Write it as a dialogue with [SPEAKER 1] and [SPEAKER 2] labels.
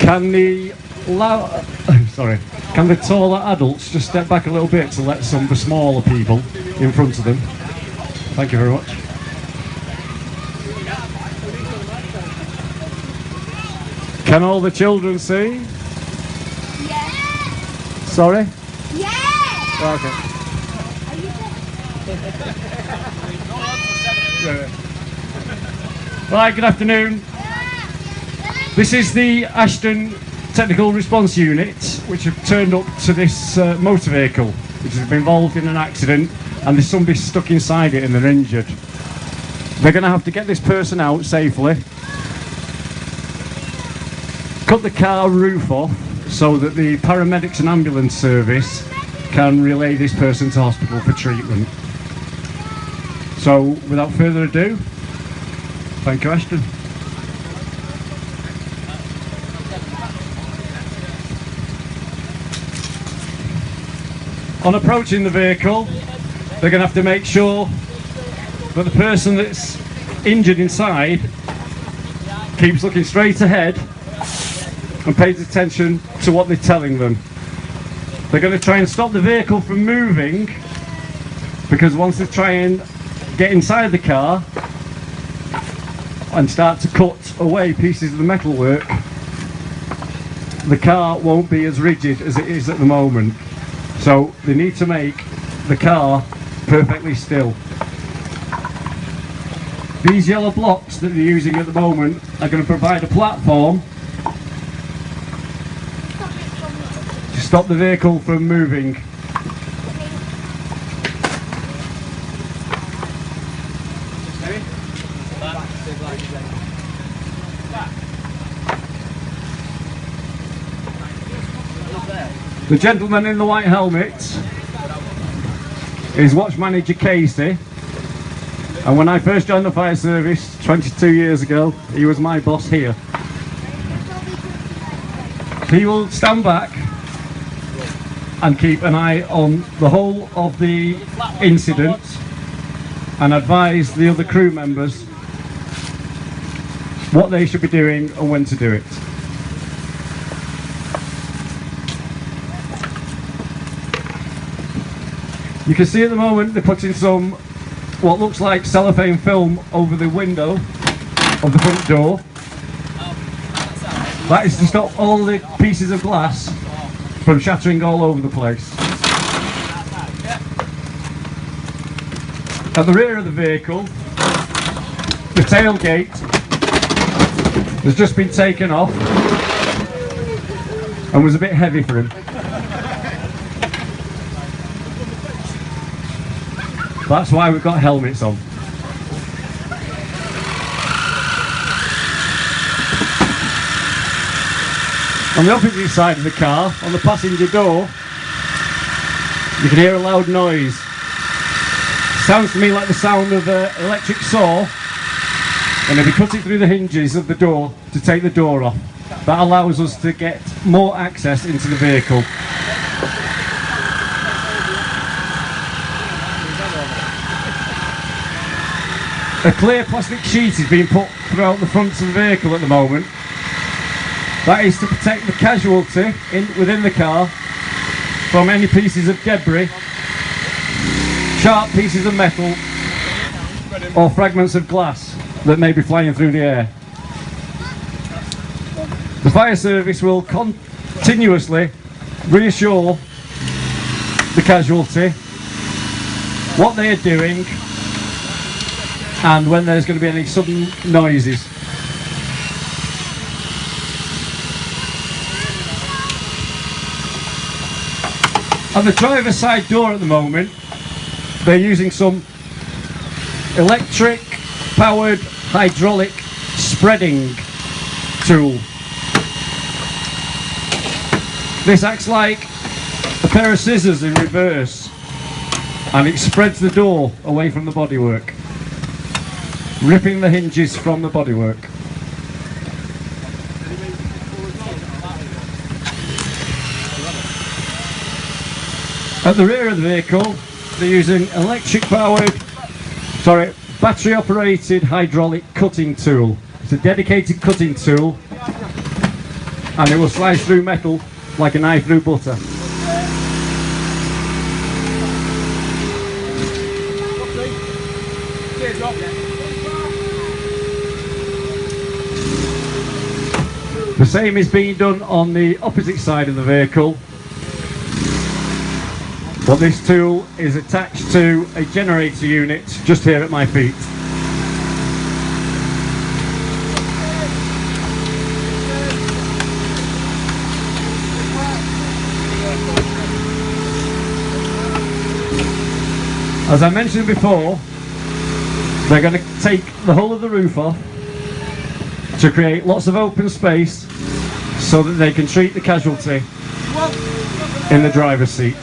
[SPEAKER 1] Can the taller adults just step back a little bit to let some of the smaller people in front of them? Thank you very much. Can all the children see?
[SPEAKER 2] Yes.
[SPEAKER 1] Sorry?
[SPEAKER 2] Yes.
[SPEAKER 1] Okay. Right, good afternoon. This is the Ashton Technical Response Unit, which have turned up to this motor vehicle, which has been involved in an accident, and there's somebody stuck inside it and they're injured. They're going to have to get this person out safely, cut the car roof off so that the paramedics and ambulance service can relay this person to hospital for treatment. So, without further ado, thank you, Ashton. On approaching the vehicle, they're going to have to make sure that the person that's injured inside keeps looking straight ahead and pays attention to what they're telling them. They're going to try and stop the vehicle from moving, because once they try and get inside the car and start to cut away pieces of the metalwork, the car won't be as rigid as it is at the moment. So they need to make the car perfectly still. These yellow blocks that they're using at the moment are going to provide a platform to stop the vehicle from moving. The gentleman in the white helmet is Watch Manager Casey, and when I first joined the fire service 22 years ago, he was my boss here. He will stand back and keep an eye on the whole of the incident and advise the other crew members what they should be doing and when to do it. You can see at the moment they're putting some what looks like cellophane film over the window of the front door. That is to stop all the pieces of glass from shattering all over the place. At the rear of the vehicle, the tailgate has just been taken off and was a bit heavy for him. That's why we've got helmets on. On the opposite side of the car, on the passenger door, you can hear a loud noise. Sounds to me like the sound of an electric saw, and if we cut it through the hinges of the door to take the door off, that allows us to get more access into the vehicle. A clear plastic sheet is being put throughout the front of the vehicle at the moment. That is to protect the casualty within the car from any pieces of debris, sharp pieces of metal, or fragments of glass that may be flying through the air. The fire service will continuously reassure the casualty what they are doing and when there's going to be any sudden noises. At the driver's side door at the moment, they're using some electric powered hydraulic spreading tool. This acts like a pair of scissors in reverse, and it spreads the door away from the bodywork, ripping the hinges from the bodywork. At the rear of the vehicle, they're using battery operated hydraulic cutting tool. It's a dedicated cutting tool and it will slice through metal like a knife through butter. The same is being done on the opposite side of the vehicle, but this tool is attached to a generator unit just here at my feet. As I mentioned before, they're going to take the whole of the roof off to create lots of open space so that they can treat the casualty in the driver's seat.